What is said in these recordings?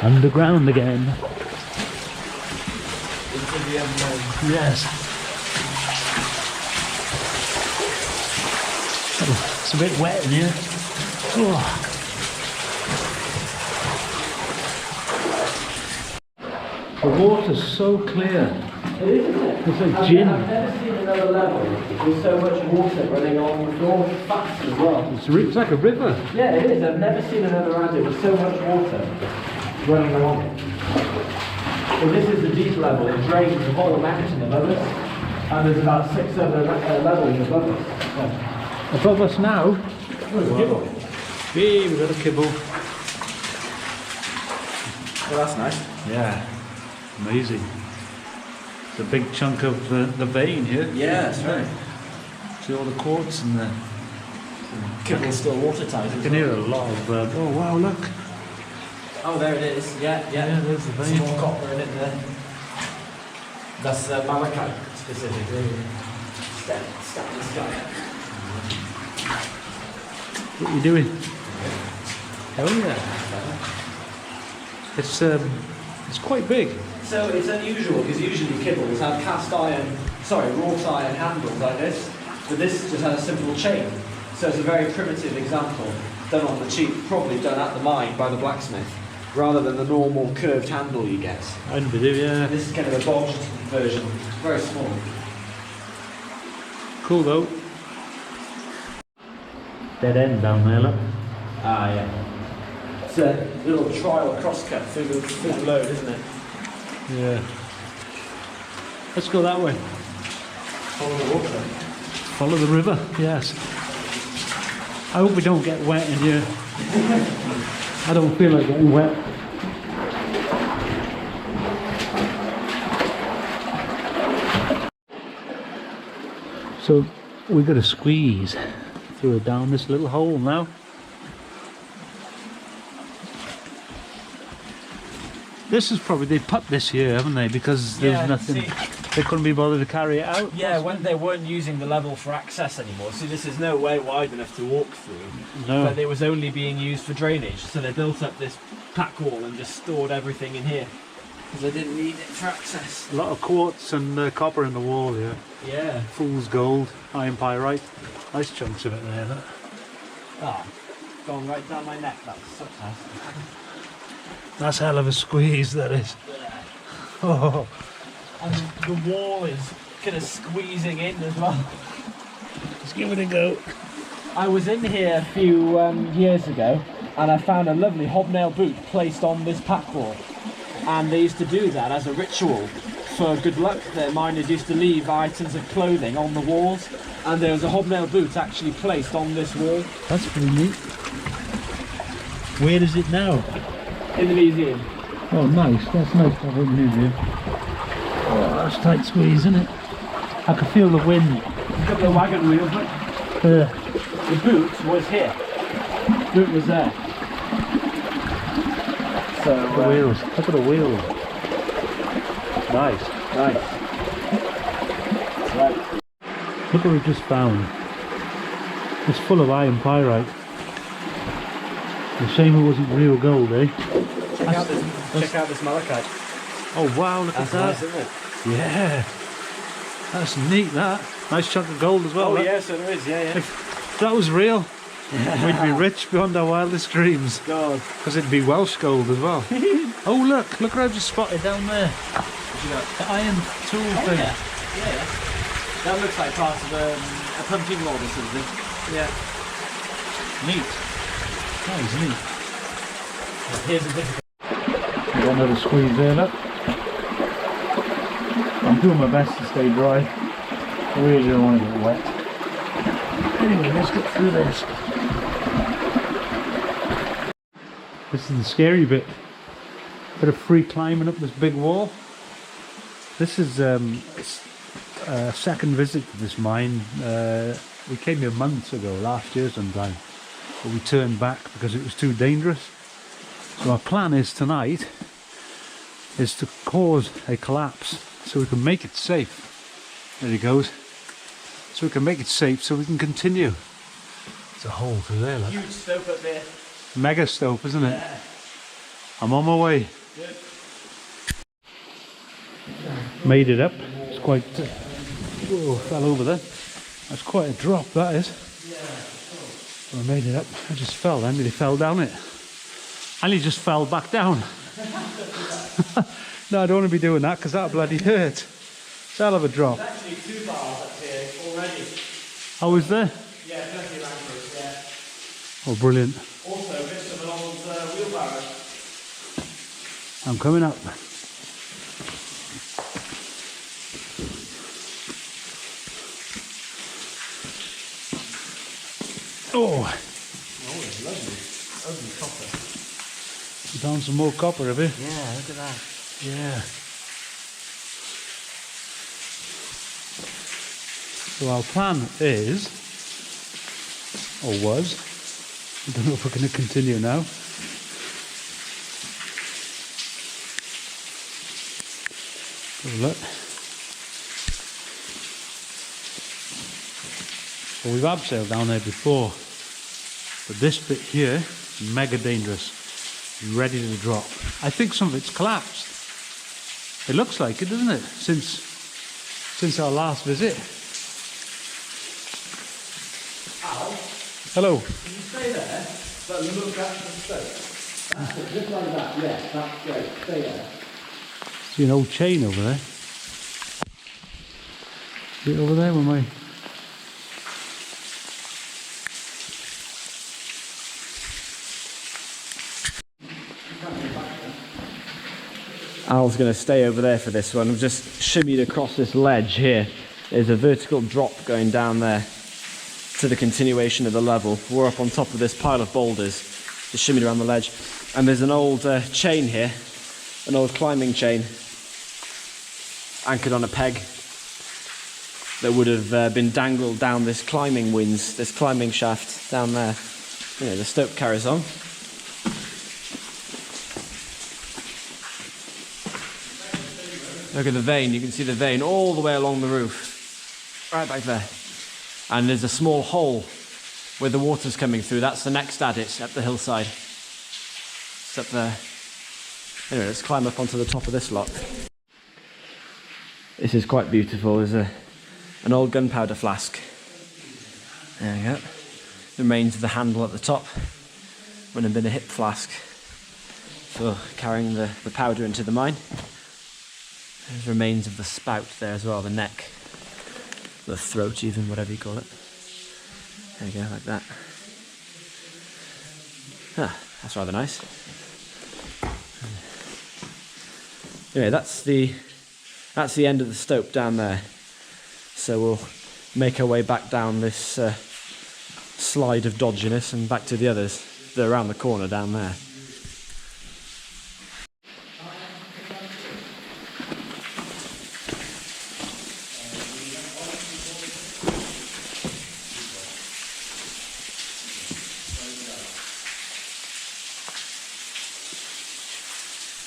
Underground again. Into the unknown. Yes. Oh, it's a bit wet in here. Oh. The water's so clear. It is, isn't it? It's like gin. I've never seen another level with so much water running along the floor fast as well. It's like a river. Yeah, it is. I've never seen another adit with so much water running along it. Well, this is the deep level. It drains the whole mountain above us, and there's about 6 other levels above us. Above us now. Oh, there's a kibble. Hey, we've got a kibble. Well, that's nice. Yeah. Amazing. It's a big chunk of the vein here. Yeah, that's right. See all the quartz and the Kibble's still watertight. You can hear a lot of. Oh wow! Look. Oh, there it is. Yeah. Yeah, there's the vein. Small copper in it there. That's malachite specifically. Step in the sky. What are you doing? Oh yeah. It's quite big. So it's unusual because usually kibbles have wrought iron handles like this, but this just has a simple chain. So it's a very primitive example, done on the cheap, probably done at the mine by the blacksmith, rather than the normal curved handle you get. I believe, yeah. This is kind of a bodged version, very small. Cool though. Dead end down there, look. Ah, yeah. It's a little trial crosscut through the load, isn't it? Yeah. Let's go that way. Follow the water. Follow the river, yes. I hope we don't get wet in here. I don't feel like getting wet. So we've got to squeeze through down this little hole now. This is probably, they put this here, haven't they? Because there's nothing, they couldn't be bothered to carry it out. Yeah, when they weren't using the level for access anymore. See, this is no way wide enough to walk through. No. But it was only being used for drainage. So they built up this pack wall and just stored everything in here. Because they didn't need it for access. A lot of quartz and copper in the wall here. Yeah. Fool's gold, iron pyrite. Nice chunks of it there. Look. Ah, going right down my neck. That's so nice. That's a hell of a squeeze, that is. Yeah. Oh. And the wall is kind of squeezing in as well. Let's give it a go. I was in here a few years ago and I found a lovely hobnail boot placed on this pack wall. And they used to do that as a ritual for good luck. The miners used to leave items of clothing on the walls, and there was a hobnail boot actually placed on this wall. That's pretty neat. Where is it now? In the museum. Oh, nice. That's nice to have in the museum. Oh, that's a tight squeeze, isn't it? I can feel the wind. A couple of wagon wheels, look. The boot was here. The boot was there. So, the wheels. Look at the wheels. Nice. Nice. Right. Look what we've just found. It's full of iron pyrite. It's a shame it wasn't real gold, eh? Check out this malachite. Oh wow, look That's at that. nice, isn't it? Yeah. That's neat, that. Nice chunk of gold as well. Oh that. yeah, so there is, yeah. If that was real, we'd be rich beyond our wildest dreams. God. Because it'd be Welsh gold as well. Oh look what I've just spotted down there. The iron tool thing. Yeah. Yeah. That looks like part of a pumpkin log or something. Yeah. Neat. That is neat. Here's a difficult. Got another squeeze there, look. I'm doing my best to stay dry. I really don't want to get wet. Anyway, let's get through this. This is the scary bit. Bit of free climbing up this big wall. This is a second visit to this mine. We came here months ago, last year sometime, but we turned back because it was too dangerous. So our plan is tonight is to cause a collapse so we can make it safe. There he goes. So we can make it safe so we can continue. There's a hole through there, look. Huge stope up there. Mega stope, isn't it? Yeah. I'm on my way. Good. Made it up. It's quite... whoa, fell over there. That's quite a drop, that is. I made it up. I just fell then. Nearly fell down it. I nearly just fell back down. No, I don't want to be doing that because that'll bloody hurt. It's a hell of a drop. There's actually 2 bars up here already. Oh, is there? Yeah, plenty of anchors, yeah. Oh, brilliant. Also, bits of an old wheelbarrow. I'm coming up. Oh, it's lovely. Ugly copper. you found some more copper, have you? Yeah, look at that. Yeah. So our plan is, or was, I don't know if we're going to continue now. Have a look. Well, we've abseiled down there before, but this bit here is mega dangerous, ready to drop. I think some of it's collapsed. It looks like it, doesn't it? Since our last visit. Al, Hello. can you stay there? But look at the stone. That's it, just like that. Yeah, that's great. Stay there. See an old chain over there. See it over there with my... Al's going to stay over there for this one. We've just shimmied across this ledge here. There's a vertical drop going down there to the continuation of the level. We're up on top of this pile of boulders, just shimmied around the ledge. And there's an old chain here, an old climbing chain, anchored on a peg that would have been dangled down this climbing winds, this climbing shaft down there. You know, the stope carries on. Look at the vein, you can see the vein all the way along the roof, right back there. And there's a small hole where the water's coming through. That's the next adit up the hillside. It's up there. Anyway, let's climb up onto the top of this lot. This is quite beautiful. There's an old gunpowder flask. There we go. The remains of the handle at the top. Would have been a hip flask for carrying the powder into the mine. There's remains of the spout there as well, the neck, the throat even, whatever you call it. There you go, like that. Ah, that's rather nice. Anyway, that's the end of the stope down there. So we'll make our way back down this slide of dodginess and back to the others. They're around the corner down there.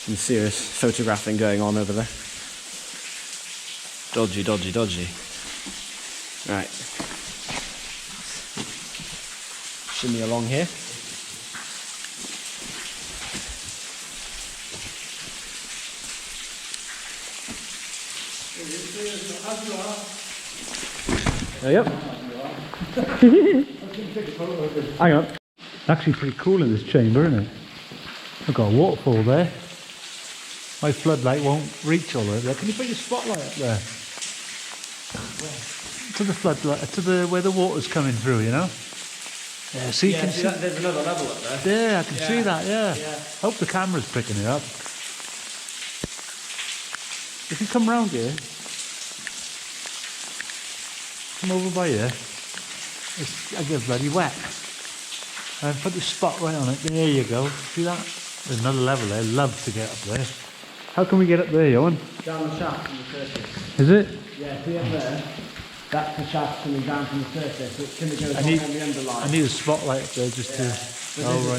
Some serious photographing going on over there. Dodgy, dodgy, dodgy. Right. Shimmy along here. Yep. Hang on. Actually pretty cool in this chamber, isn't it? I've got a waterfall there. My floodlight won't reach all the way there. Can you put your spotlight up there? To the floodlight, to the where the water's coming through, you know? Yeah, so you can see that, there's another level up there. Yeah, I can see that, yeah. Hope the camera's picking it up. If you come round here, come over by here, I get bloody wet. And put the spotlight on it, there you go. See that? There's another level there, love to get up there. How can we get up there, Johan? Down the shaft from the surface. Is it? Yeah, see up there? That's the shaft coming down from the surface. It's going to go on the underline. I need a spotlight up there just to... But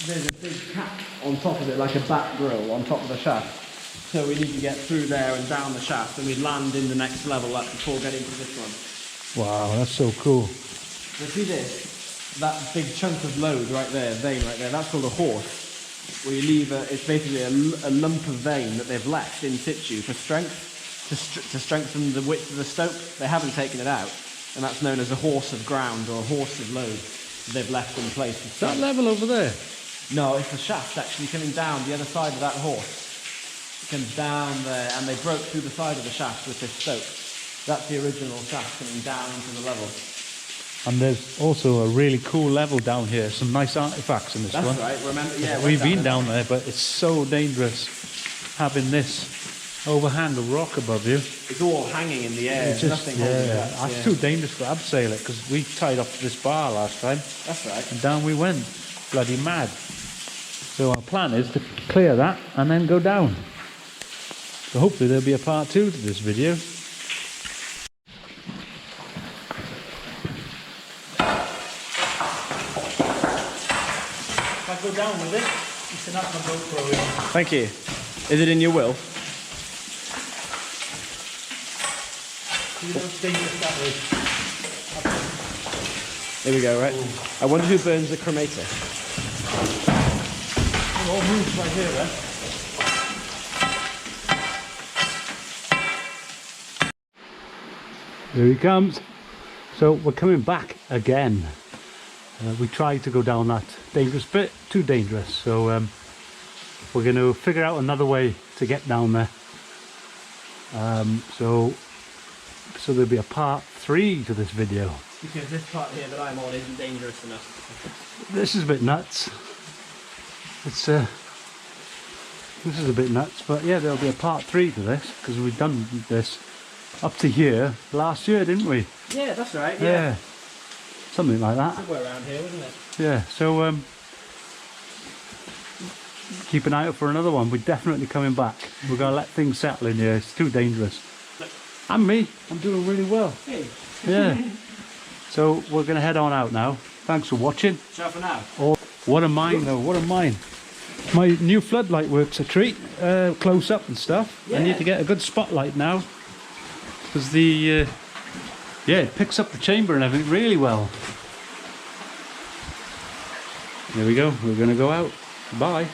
there's a big cap on top of it, like a bat grill on top of the shaft. So we need to get through there and down the shaft, and we land in the next level up before getting to this one. Wow, that's so cool. So see this? That big chunk of load right there, vein right there, that's called a horse. where you leave it's basically a lump of vein that they've left in situ for strength, to strengthen the width of the stope. They haven't taken it out, and that's known as a horse of ground or a horse of load that they've left in place. Is that level over there? No, it's the shaft actually coming down the other side of that horse. It comes down there, and they broke through the side of the shaft with this stope. That's the original shaft coming down into the level. And there's also a really cool level down here. Some nice artifacts in this one. That's right. Remember, yeah, We've been down there, but it's so dangerous having this overhang of rock above you. It's all hanging in the air. It's just, nothing holding it up. that's too dangerous for abseil it, because we tied up to this bar last time. That's right. And down we went. Bloody mad. So our plan is to clear that and then go down. So hopefully there'll be a part 2 to this video. If I go down with it, you can have my GoPro in. Thank you. Is it in your will? You know how dangerous that is. There we go, right? Ooh. I wonder who burns the cremator. It all moves right here, then. Here he comes. So we're coming back again. We tried to go down that dangerous bit, too dangerous. So we're going to figure out another way to get down there. So there'll be a part 3 to this video. Because this part here that I'm on isn't dangerous enough. This is a bit nuts. It's this is a bit nuts, but yeah, there'll be a part 3 to this, because we've done this up to here last year, didn't we? Yeah, that's right. Yeah. Something like that. Somewhere around here, wasn't it? Yeah. So keep an eye out for another one. We're definitely coming back. We're gonna let things settle in here. It's too dangerous. And me, I'm doing really well. Hey. Yeah. So we're gonna head on out now. Thanks for watching. Ciao for now. Oh, what a mine though, what a mine. My new floodlight works a treat, close up and stuff. Yeah. I need to get a good spotlight now, because the, yeah, it picks up the chamber and everything really well. There we go, we're gonna go out. Bye.